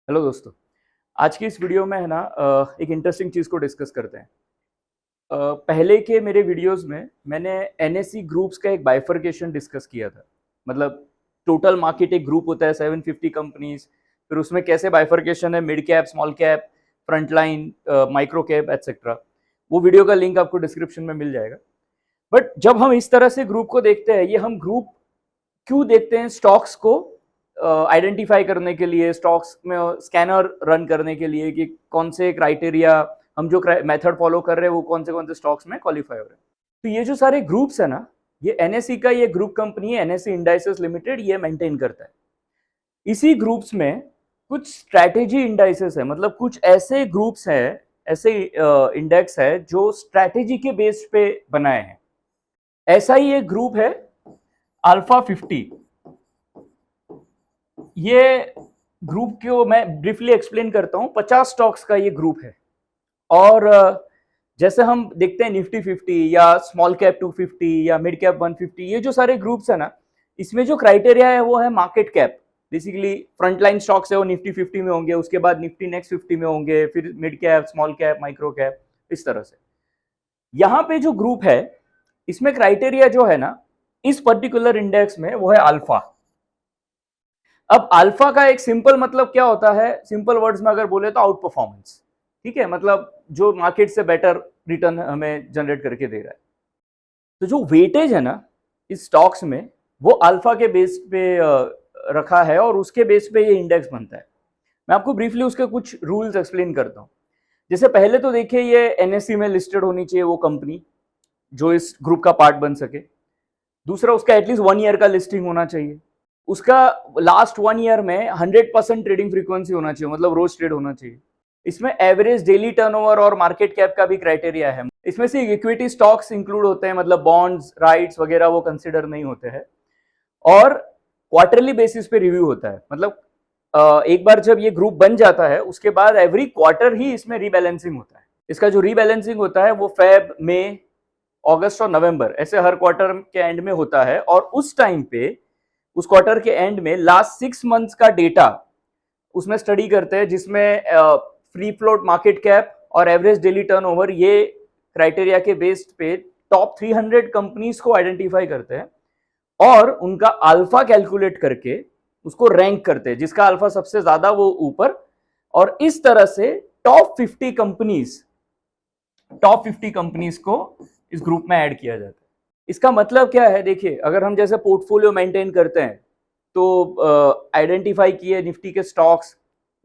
Hello दोस्तों। आज की इस वीडियो में है ना एक इंटरेस्टिंग चीज़ को डिस्कस करते हैं। पहले के मेरे वीडियोस में मैंने एनएससी ग्रुप्स का एक बाइफरकेशन डिस्कस किया था। मतलब टोटल मार्केट एक ग्रुप होता है 750 कंपनीज, फिर उसमें कैसे बाइफरकेशन है mid cap, small cap, frontline, micro cap etcetera. वो वीडियो का लिंक आपको डिस्क्रिप्शन में मिल जाएगा। बट जब हम इस तरह से ग्रुप को देखते हैं, ये हम ग्रुप क्यों देखते हैं? स्टॉक्स को आइडेंटिफाई करने के लिए, स्टॉक्स में स्कैनर रन करने के लिए कि कौन से क्राइटेरिया, हम जो मेथड फॉलो कर रहे हैं वो कौन से स्टॉक्स में क्वालिफाई हो रहे हैं। तो ये जो सारे ग्रुप्स है ना, ये एनएससी का ये ग्रुप कंपनी है, एनएससी इंडाइसेस लिमिटेड, ये मेंटेन करता है। इसी ग्रुप्स में कुछ स्ट्रैटेजी इंडाइसेस है, मतलब कुछ ऐसे ग्रुप्स हैं, ऐसे इंडेक्स है जो स्ट्रैटेजी के बेस पे बनाए हैं। ऐसा ही एक ग्रुप है अल्फा 50। ये ग्रुप को मैं ब्रीफली एक्सप्लेन करता हूं। 50 स्टॉक्स का ये ग्रुप है। और जैसे हम देखते हैं निफ्टी 50 या स्मॉल कैप 250 या मिड कैप 150, ये जो सारे ग्रुप्स है ना, इसमें जो क्राइटेरिया है वो है market cap. Basically frontline stocks है वो निफ्टी 50 में होंगे, उसके बाद निफ्टी नेक्स्ट 50 में होंगे, फिर mid cap, small cap, micro cap, इस तरह से। यहाँ पे जो ग्रुप है, इसमें क्राइटेरिया जो है ना इस पर्टिकुलर इंडेक्स में, वो है अल्फा। अब अल्फा का एक सिंपल मतलब क्या होता है? सिंपल वर्ड्स में अगर बोले तो आउट परफॉर्मेंस। ठीक है, मतलब जो मार्केट से बेटर रिटर्न हमें जनरेट करके दे रहा है। तो जो वेटेज है ना इस स्टॉक्स में, वो अल्फा के बेस पे रखा है और उसके बेस पे ये इंडेक्स बनता है। मैं आपको ब्रीफली उसके कुछ रूल्स एक्सप्लेन करता हूँ। जैसे पहले तो देखिए, ये एनएससी में लिस्टेड होनी चाहिए वो कंपनी जो इस ग्रुप का पार्ट बन सके। दूसरा, उसका एटलीस्ट 1 ईयर का लिस्टिंग होना चाहिए। उसका लास्ट 1 ईयर में 100% ट्रेडिंग फ्रीक्वेंसी होना चाहिए, मतलब रोज ट्रेड होना चाहिए। इसमें एवरेज डेली टर्नओवर और मार्केट कैप का भी क्राइटेरिया है। इसमें से इक्विटी स्टॉक्स इंक्लूड होते हैं, मतलब बॉन्ड्स, राइट्स वगैरह वो कंसिडर नहीं होते हैं। और क्वार्टरली बेसिस पे रिव्यू होता है, मतलब एक बार जब ये ग्रुप बन जाता है उसके बाद एवरी क्वार्टर ही इसमें रीबैलेंसिंग होता है। इसका जो रीबैलेंसिंग होता है वो फेब, मई, अगस्त और नवंबर, ऐसे हर क्वार्टर के एंड में होता है। और उस टाइम पे, उस क्वार्टर के एंड में लास्ट 6 मंथ्स का डेटा उसमें स्टडी करते हैं, जिसमें फ्री फ्लोट, मार्केट कैप और एवरेज डेली टर्नओवर, ये क्राइटेरिया के बेस्ड पे टॉप 300 कंपनीज को आइडेंटिफाई करते हैं और उनका अल्फा कैलकुलेट करके उसको रैंक करते हैं, जिसका अल्फा सबसे ज्यादा वो ऊपर। और इस तरह से टॉप 50 कंपनीज को इस ग्रुप में ऐड किया जाता है। इसका मतलब क्या है? देखिए, अगर हम जैसे पोर्टफोलियो मेंटेन करते हैं तो आइडेंटिफाई किए निफ्टी के स्टॉक्स,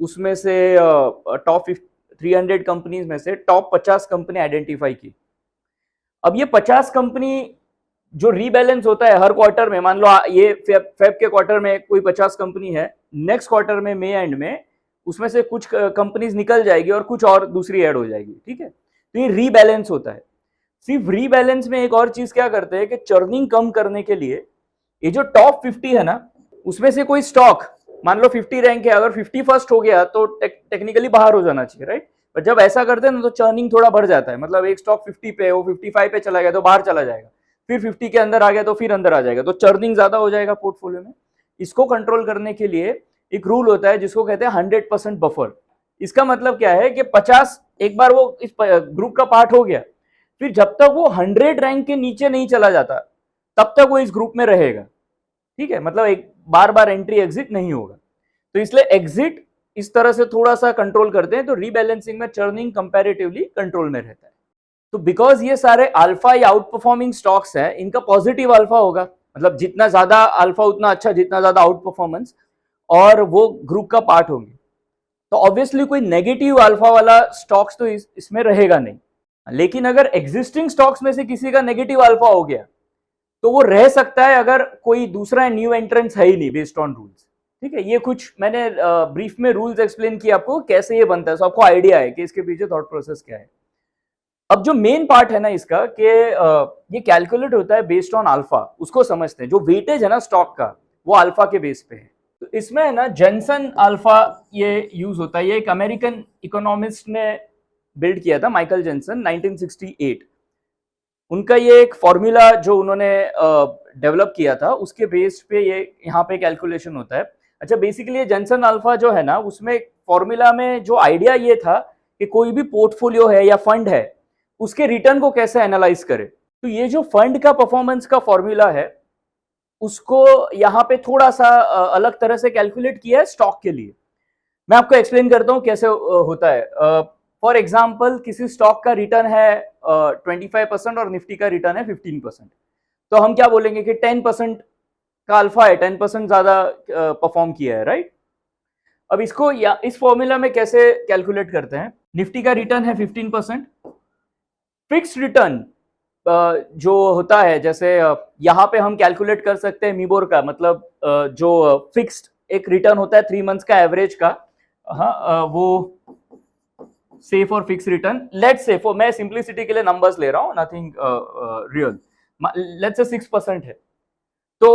उसमें से टॉप 300 कंपनीज में से टॉप 50 कंपनी आइडेंटिफाई की। अब ये 50 कंपनी जो रीबैलेंस होता है हर क्वार्टर में, मान लो ये फेब के क्वार्टर में कोई 50 कंपनी है, नेक्स्ट क्वार्टर में, मई एंड में, उसमें से कुछ कंपनीज निकल जाएगी और कुछ और दूसरी ऐड हो जाएगी। ठीक है, तो ये रीबैलेंस होता है। सिर्फ रीबैलेंस में एक और चीज क्या करते हैं कि चर्निंग कम करने के लिए, ये जो टॉप 50 है ना, उसमें से कोई स्टॉक, मान लो 50 रैंक है, अगर 51st हो गया तो टेक्निकली बाहर हो जाना चाहिए, राइट? पर जब ऐसा करते हैं ना तो चर्निंग थोड़ा बढ़ जाता है। मतलब एक स्टॉक 50 पे, वो 55 पे चला गया तो बाहर चला जाएगा, फिर 50 के अंदर आ गया तो फिर अंदर आ जाएगा, तो चर्निंग ज्यादा हो जाएगा पोर्टफोलियो में। इसको कंट्रोल करने के लिए एक रूल होता है जिसको कहते हैं 100% बफर। इसका मतलब क्या है कि 50 एक बार वो इस ग्रुप का पार्ट हो गया, फिर जब तक वो 100 रैंक के नीचे नहीं चला जाता तब तक वो इस ग्रुप में रहेगा। ठीक है, मतलब एक बार बार एंट्री एग्जिट नहीं होगा। तो इसलिए एग्जिट इस तरह से थोड़ा सा कंट्रोल करते हैं, तो रीबैलेंसिंग में चर्निंग कंपैरेटिवली कंट्रोल में रहता है। तो बिकॉज ये सारे अल्फा या आउट परफॉर्मिंग स्टॉक्स हैं, इनका पॉजिटिव अल्फा होगा, मतलब जितना ज्यादा अल्फा उतना अच्छा, जितना ज्यादा आउट परफॉर्मेंस, और वो ग्रुप का पार्ट होंगे। तो ऑब्वियसली कोई नेगेटिव अल्फा वाला स्टॉक्स तो इसमें रहेगा नहीं। लेकिन अगर एग्जिस्टिंग स्टॉक्स में से किसी का नेगेटिव अल्फा हो गया तो वो रह सकता है, अगर कोई दूसरा न्यू एंट्रेंस है ही नहीं बेस्ड ऑन रूल्स। ठीक है, ये कुछ मैंने ब्रीफ में रूल्स एक्सप्लेन किया आपको कैसे ये बनता है, सो आपको आइडिया है कि इसके पीछे थॉट प्रोसेस क्या है। अब जो मेन पार्ट है ना इसका कि ये कैलकुलेट होता है बेस्ड ऑन अल्फा, उसको समझते हैं। जो वेटेज है ना स्टॉक का, वो अल्फा के बेस पे है। तो इसमें है ना जेनसन अल्फा ये यूज होता है। ये एक अमेरिकन इकोनॉमिस्ट ने बिल्ड किया था, माइकल जेनसन, 1968। उनका ये एक फॉर्मूला जो उन्होंने डेवलप किया था, उसके बेस पे ये यहाँ पे कैलकुलेशन होता है। अच्छा, बेसिकली ये जेनसन अल्फा जो है ना, उसमें फॉर्मूला में जो आइडिया ये था कि कोई भी पोर्टफोलियो है या फंड है उसके रिटर्न को कैसे एनालाइज करे। तो ये जो फंड का परफॉर्मेंस का फॉर्मूला है उसको यहाँ पे थोड़ा सा अलग तरह से कैलकुलेट किया है स्टॉक के लिए। मैं आपको एक्सप्लेन करता हूँ कैसे होता है। फॉर एग्जाम्पल किसी स्टॉक का रिटर्न है 25% और निफ्टी का रिटर्न है 15%, तो हम क्या बोलेंगे कि 10% का अल्फा है, 10% ज्यादा परफॉर्म किया है, राइट। अब इसको या इस फॉर्मूला में कैसे कैलकुलेट करते हैं। निफ्टी का रिटर्न है 15%, फिक्स्ड रिटर्न जो होता है जैसे यहाँ पे हम कैलकुलेट कर सकते हैं मिबोर का, मतलब जो फिक्स्ड एक रिटर्न होता है 3 मंथ्स का एवरेज का, हाँ वो सेफ और fix return. Let's say for मैं सिंपलिसिटी के लिए नंबर्स ले रहा हूँ, नथिंग रियल। लेट्स से 6% है, तो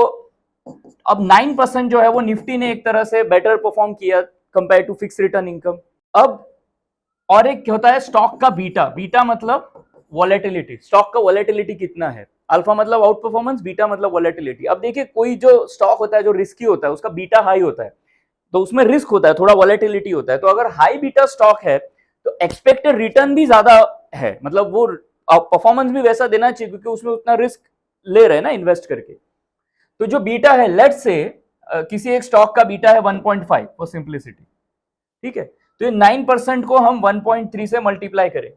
अब 9% जो है वो निफ्टी ने एक तरह से बेटर परफॉर्म किया compare to fix return income. अब और एक होता है स्टॉक का बीटा। बीटा मतलब वॉलेटिलिटी, स्टॉक का वॉलेटिलिटी कितना है। अल्फा मतलब आउट परफॉर्मेंस, बीटा मतलब वॉलेटिलिटी। अब देखिए कोई जो स्टॉक होता है जो रिस्की होता है उसका बीटा हाई होता है, तो उसमें रिस्क होता है, थोड़ा वॉलेटिलिटी होता है। तो अगर हाई बीटा स्टॉक है तो एक्सपेक्टेड रिटर्न भी ज्यादा है, मतलब वो परफॉर्मेंस भी वैसा देना चाहिए क्योंकि उसमें उतना रिस्क ले रहे हैं ना इन्वेस्ट करके। तो जो बीटा है, लेट्स से किसी एक स्टॉक का बीटा है 1.5 फॉर सिंप्लिसिटी, ठीक है। तो ये 9% को हम 1.3 से मल्टीप्लाई करें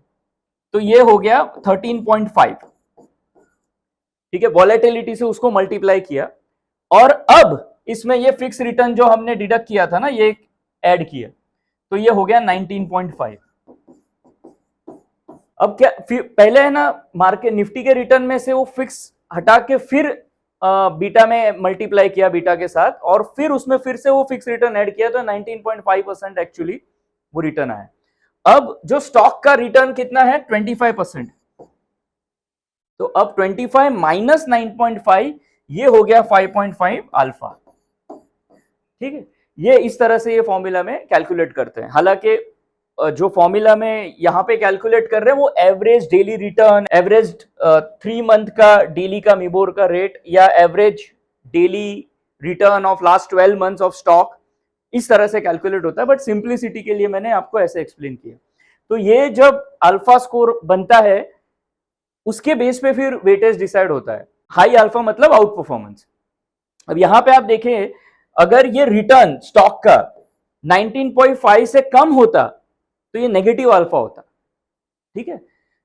तो ये हो गया 13.5, ठीक है। वॉलेटिलिटी से उसको मल्टीप्लाई किया और अब इसमें ये फिक्स रिटर्न जो हमने डिडक्ट किया था ना, ये ऐड किया, तो ये हो गया 19.5। अब क्या पहले है ना मार्केट निफ्टी के रिटर्न में से वो फिक्स हटा के फिर बीटा में मल्टीप्लाई किया बीटा के साथ, और फिर उसमें फिर से वो फिक्स रिटर्न ऐड किया, तो 19.5% एक्चुअली वो रिटर्न आया। अब जो स्टॉक का रिटर्न कितना है 25%, तो अब 25 माइनस 9.5 ये हो गया 5.5 अल्फा, ठीक है। ये इस तरह से ये फॉर्मूला में कैलकुलेट करते हैं। हालांकि जो फॉर्मूला में यहाँ पे कैलकुलेट कर रहे हैं वो average daily return, average 3 month का डेली का मिबोर का रेट, या average daily return of last 12 months of stock, इस तरह से कैलकुलेट होता है। बट सिंप्लिसिटी के लिए मैंने आपको ऐसे एक्सप्लेन किया। तो ये जब अल्फा स्कोर बनता है उसके बेस पे फिर वेटेज डिसाइड होता है। हाई अल्फा मतलब आउट परफॉर्मेंस। अब यहां पे आप देखें, अगर ये रिटर्न स्टॉक का 19.5 से कम होता तो ये नेगेटिव अल्फा होता, ठीक है।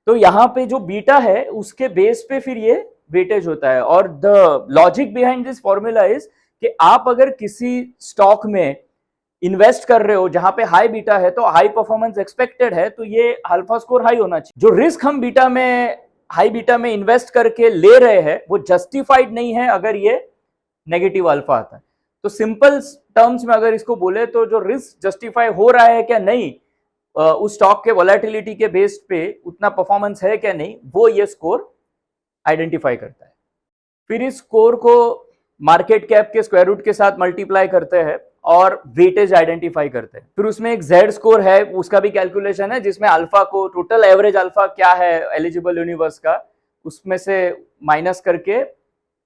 तो यहां पे जो बीटा है उसके बेस पे फिर ये वेटेज होता है। और the logic behind this formula is कि आप अगर किसी स्टॉक में इन्वेस्ट कर रहे हो जहां पे हाई बीटा है तो हाई परफॉर्मेंस एक्सपेक्टेड है, तो ये अल्फा स्कोर हाई होना चाहिए। जो रिस्क हम बीटा में हाई बीटा में इन्वेस्ट करके ले रहे हैं वो जस्टिफाइड नहीं है अगर ये नेगेटिव अल्फा आता है। तो सिंपल टर्म्स में अगर इसको बोले तो जो रिस्क जस्टिफाई हो रहा है क्या नहीं, उस स्टॉक के वॉलेटिलिटी के बेस पे उतना परफॉर्मेंस है क्या नहीं, वो ये स्कोर आइडेंटिफाई करता है। फिर इस स्कोर को मार्केट कैप के स्क्वायर रूट के साथ मल्टीप्लाई करते हैं और वेटेज आइडेंटिफाई करते हैं। फिर उसमें एक जेड स्कोर है, उसका भी कैलकुलेशन है, जिसमें अल्फा को टोटल एवरेज अल्फा क्या है एलिजिबल यूनिवर्स का, उसमें से माइनस करके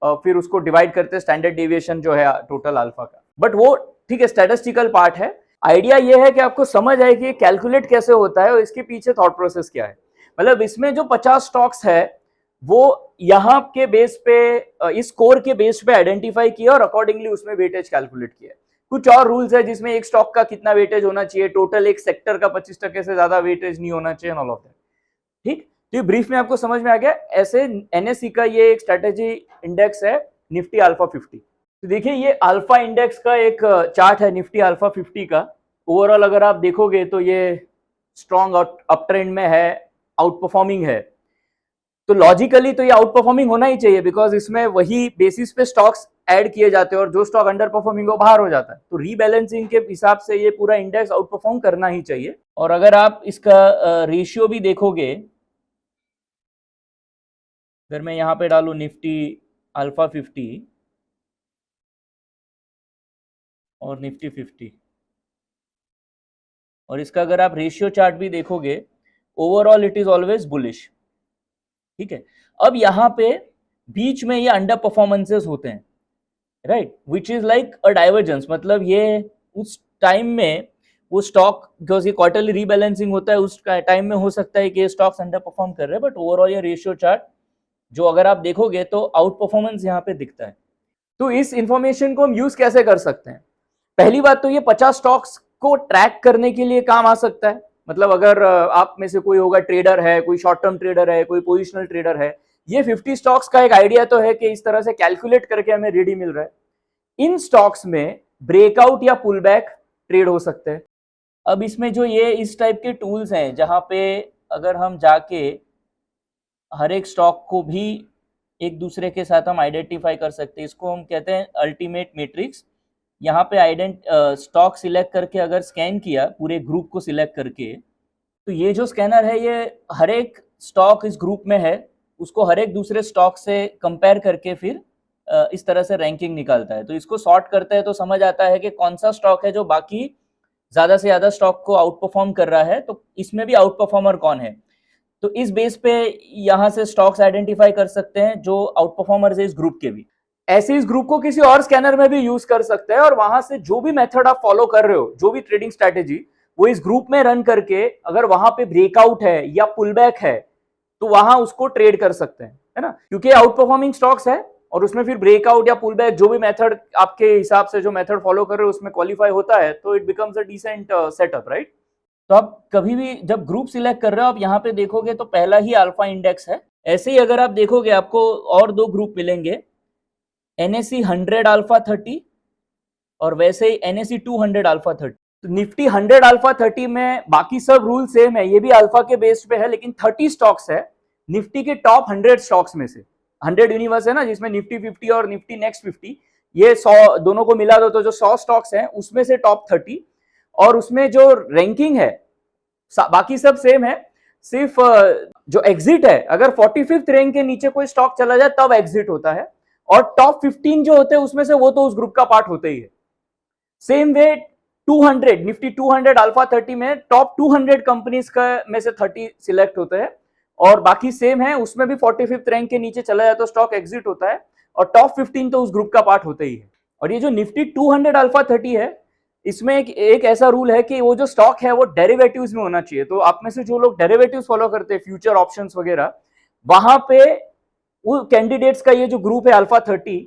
फिर उसको डिवाइड करते हैं स्टैंडर्ड डेविएशन जो है टोटल अल्फा का। बट वो ठीक है, स्टैटिस्टिकल पार्ट है। आइडिया ये है कि आपको समझ आए कि कैलकुलेट कैसे होता है और इसके पीछे थॉट प्रोसेस क्या है। मतलब इसमें जो 50 स्टॉक्स है वो यहाँ के बेस पे, इस स्कोर के बेस पे आइडेंटिफाई किया और अकॉर्डिंगली उसमें वेटेज कैलकुलेट किया। कुछ और रूल्स है जिसमें एक स्टॉक का कितना वेटेज होना चाहिए, टोटल एक सेक्टर का 25% से ज्यादा वेटेज नहीं होना चाहिए, ऑल ऑफ दैट, ठीक। तो ये ब्रीफ में आपको समझ में आ गया। ऐसे एनएससी का ये एक स्ट्रेटेजी इंडेक्स है निफ्टी अल्फा 50। तो देखिए ये अल्फा इंडेक्स का एक चार्ट है निफ्टी अल्फा 50 का। ओवरऑल अगर आप देखोगे तो ये स्ट्रॉन्ग अप ट्रेंड में है, आउट परफॉर्मिंग है। तो लॉजिकली तो ये आउट परफॉर्मिंग होना ही चाहिए बिकॉज इसमें वही बेसिस पे स्टॉक्स ऐड किए जाते हैं और जो स्टॉक अंडर परफॉर्मिंग हो बाहर हो जाता है। तो रीबैलेंसिंग के हिसाब से ये पूरा इंडेक्स आउट परफॉर्म करना ही चाहिए। और अगर आप इसका रेशियो भी देखोगे, अगर मैं यहाँ पे डालू निफ्टी अल्फा 50 और निफ्टी 50 और इसका अगर आप रेशियो चार्ट भी देखोगे, overall it is always bullish, ठीक है। अब यहाँ पे बीच में ये अंडर परफॉर्मेंसेस होते हैं, right, which is like a divergence. मतलब ये उस टाइम में वो स्टॉक, बिकॉज ये क्वार्टरली रीबैलेंसिंग होता है, उस टाइम में हो सकता है कि ये स्टॉक्स अंडर परफॉर्म कर रहे हैं, बट ओवरऑल ये रेशियो चार्ट जो अगर आप देखोगे तो आउट परफॉर्मेंस यहाँ पे दिखता है। तो इस इंफॉर्मेशन को हम यूज कैसे कर सकते हैं? पहली बात तो ये 50 स्टॉक्स को ट्रैक करने के लिए काम आ सकता है। मतलब अगर आप में से कोई होगा ट्रेडर है, कोई शॉर्ट टर्म ट्रेडर है, कोई पोजिशनल ट्रेडर है, ये 50 स्टॉक्स का एक आइडिया तो है कि इस तरह से कैलकुलेट करके हमें रेडी मिल रहा है। इन स्टॉक्स में ब्रेकआउट या पुल बैक ट्रेड हो सकते हैं। अब इसमें जो ये इस टाइप के टूल्स हैं जहां पे अगर हम जाके हर एक स्टॉक को भी एक दूसरे के साथ हम आइडेंटिफाई कर सकते हैं, इसको हम कहते हैं अल्टीमेट मैट्रिक्स। यहाँ पे स्टॉक सिलेक्ट करके अगर स्कैन किया पूरे ग्रुप को सिलेक्ट करके, तो ये जो स्कैनर है ये हर एक स्टॉक इस ग्रुप में है उसको हर एक दूसरे स्टॉक से कंपेयर करके फिर इस तरह से रैंकिंग निकालता है। तो इसको सॉर्ट करता है तो समझ आता है कि कौन सा स्टॉक है जो बाकी ज्यादा से ज्यादा स्टॉक को आउट परफॉर्म कर रहा है, तो इसमें भी आउट परफॉर्मर कौन है। तो इस बेस पे यहाँ से स्टॉक्स आइडेंटिफाई कर सकते हैं जो आउट परफॉर्मर्स है इस ग्रुप के भी। ऐसे इस ग्रुप को किसी और स्कैनर में भी यूज कर सकते हैं और वहां से जो भी मेथड आप फॉलो कर रहे हो, जो भी ट्रेडिंग स्ट्रेटेजी, वो इस ग्रुप में रन करके अगर वहां पे ब्रेकआउट है या पुलबैक है तो वहां उसको ट्रेड कर सकते हैं, है ना। क्योंकि आउट परफॉर्मिंग स्टॉक्स है और उसमें फिर ब्रेकआउट या पुलबैक जो भी मेथड आपके हिसाब से जो मेथड फॉलो कर रहे हो उसमें क्वालिफाई होता है, तो it becomes a decent setup, right. तो आप कभी भी जब ग्रुप सिलेक्ट कर रहे हो आप यहाँ पे देखोगे तो पहला ही अल्फा इंडेक्स है। ऐसे ही अगर आप देखोगे आपको और दो ग्रुप मिलेंगे, NSE 100 अल्फा 30 और वैसे ही NSE 200 अल्फा 30। तो निफ्टी 100 अल्फा 30 में बाकी सब रूल सेम है, ये भी अल्फा के बेस पे है, लेकिन 30 स्टॉक्स है निफ्टी के टॉप 100 स्टॉक्स में से। 100 यूनिवर्स है ना जिसमें निफ्टी 50 और निफ्टी नेक्स्ट 50, ये 100 दोनों को मिला दो तो जो 100 स्टॉक्स हैं उसमें से टॉप 30। और उसमें जो रैंकिंग है बाकी सब सेम है, सिर्फ जो एग्जिट है अगर 45th रैंक के नीचे कोई स्टॉक चला जाए तब एग्जिट होता है, और टॉप 15 जो होते हैं उसमें से वो तो उस ग्रुप का पार्ट होते ही है। सेम वे 200 निफ्टी 200 अल्फा 30 में टॉप 200 कंपनीज का में से 30 सिलेक्ट होते हैं और बाकी सेम है, उसमें भी 45th रैंक के नीचे चला जाए तो स्टॉक एग्जिट होता है और टॉप 15 तो उस ग्रुप का पार्ट होते ही है। और ये जो निफ्टी 200 अल्फा 30 है इसमें एक ऐसा रूल है कि वो जो स्टॉक है वो डेरिवेटिव्स में होना चाहिए। तो आप में से जो लोग डेरिवेटिव्स फॉलो करते हैं, फ्यूचर ऑप्शंस वगैरह, वहां पे वो कैंडिडेट्स का ये जो ग्रुप है अल्फा 30,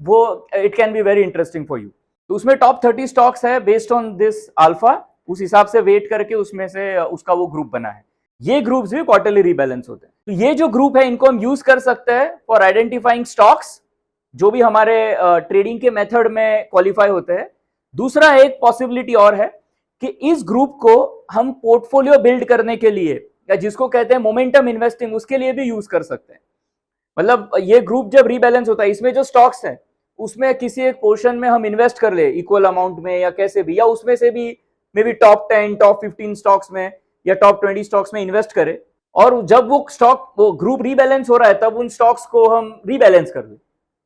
वो it can be very interesting for you. तो उसमें टॉप 30 स्टॉक्स है बेस्ड ऑन दिस अल्फा, उस हिसाब से वेट करके उसमें से उसका वो ग्रुप बना है। ये ग्रुप्स भी क्वार्टरली रीबैलेंस होते हैं। तो ये जो ग्रुप है इनको हम यूज कर सकते हैं फॉर आइडेंटिफाइंग स्टॉक्स जो भी हमारे ट्रेडिंग के मेथड में क्वालिफाई होते हैं। दूसरा एक पॉसिबिलिटी और है कि इस ग्रुप को हम पोर्टफोलियो बिल्ड करने के लिए या जिसको कहते हैं मोमेंटम इन्वेस्टिंग, उसके लिए भी यूज कर सकते हैं। मतलब ये ग्रुप जब रीबैलेंस होता है इसमें जो स्टॉक्स हैं उसमें किसी एक पोर्शन में हम इन्वेस्ट कर ले इक्वल अमाउंट में या कैसे भी, या उसमें से भी may be top 10 top 15 stocks में या टॉप 20 स्टॉक्स में इन्वेस्ट करें, और जब वो ग्रुप रीबैलेंस हो रहा है तब उन स्टॉक्स को हम रीबैलेंस कर ले।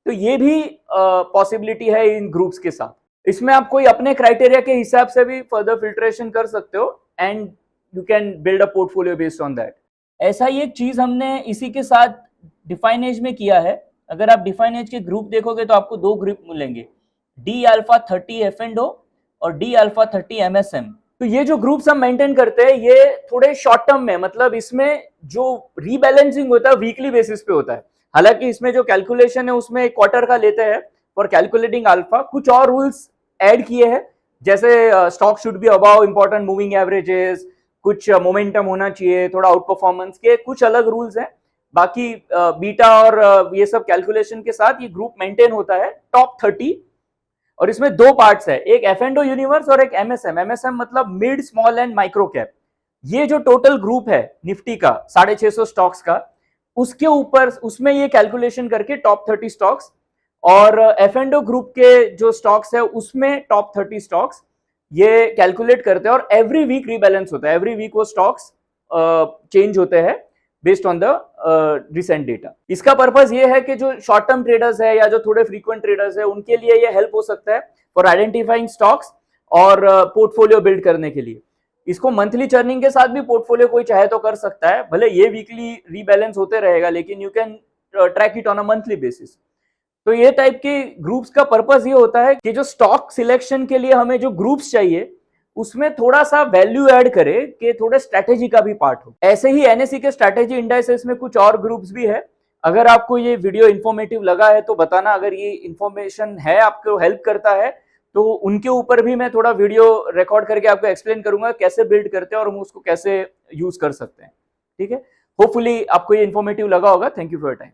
तो ये भी पॉसिबिलिटी है इन ग्रुप्स के साथ। इसमें आप कोई अपने क्राइटेरिया के हिसाब से भी फर्दर फिल्ट्रेशन कर सकते हो and you can build a portfolio based on that. ऐसा ही एक चीज हमने इसी के साथ डिफाइन एज में किया है। अगर आप डिफाइन एज के ग्रुप देखोगे तो आपको दो ग्रुप मिलेंगे, डी अल्फा 30 F&O और डी अल्फा 30 MSM। तो ये जो ग्रुप्स हम मेंटेन करते हैं ये थोड़े शॉर्ट टर्म में, मतलब इसमें जो रीबैलेंसिंग होता है वीकली बेसिस पे होता है। हालांकि इसमें जो कैलकुलेशन है उसमें क्वार्टर का लेते हैं फॉर कैलकुलेटिंग अल्फा। कुछ और रूल्स ऐड किए हैं जैसे stock should be above important moving averages, कुछ मोमेंटम होना चाहिए, थोड़ा आउट परफॉर्मेंस के कुछ अलग रूल्स हैं। बाकी बीटा और ये सब कैलकुलेशन के साथ ये ग्रुप मेंटेन होता है टॉप 30। और इसमें दो पार्ट्स है, एक F&O यूनिवर्स और एक MSM। MSM मतलब mid small and micro cap. ये जो टोटल ग्रुप है निफ्टी का 650 स्टॉक्स का, उसके ऊपर उसमें ये कैलकुलेशन करके टॉप 30 स्टॉक्स, और F&O ग्रुप के जो स्टॉक्स है उसमें टॉप 30 स्टॉक्स ये कैलकुलेट करते हैं और एवरी वीक रीबैलेंस होता है। एवरी वीक वो स्टॉक्स चेंज होते हैं based on the recent data. इसका पर्पस ये है कि जो शॉर्ट टर्म ट्रेडर्स है या जो थोड़े फ्रीक्वेंट ट्रेडर्स है उनके लिए ये हेल्प हो सकता है फॉर आइडेंटिफाइंग स्टॉक्स और पोर्टफोलियो बिल्ड करने के लिए। इसको मंथली चर्निंग के साथ भी पोर्टफोलियो कोई चाहे तो कर सकता है, भले ये वीकली रीबैलेंस होते रहेगा लेकिन you can track it on a monthly basis. तो ये टाइप के ग्रुप्स का पर्पस ये होता है कि जो स्टॉक सिलेक्शन के लिए हमें जो ग्रुप्स चाहिए उसमें थोड़ा सा वैल्यू ऐड करे कि थोड़ा स्ट्रेटेजी का भी पार्ट हो। ऐसे ही एनएसई के स्ट्रेटेजी इंडाइसेस में कुछ और ग्रुप्स भी है। अगर आपको ये वीडियो इंफॉर्मेटिव लगा है तो बताना, अगर ये इंफॉर्मेशन है आपको हेल्प करता है तो उनके ऊपर भी मैं थोड़ा वीडियो रिकॉर्ड करके आपको एक्सप्लेन करूंगा कैसे बिल्ड करते हैं और हम उसको कैसे यूज कर सकते हैं। ठीक है, होपफुली आपको ये इंफॉर्मेटिव लगा होगा। Thank you for your time.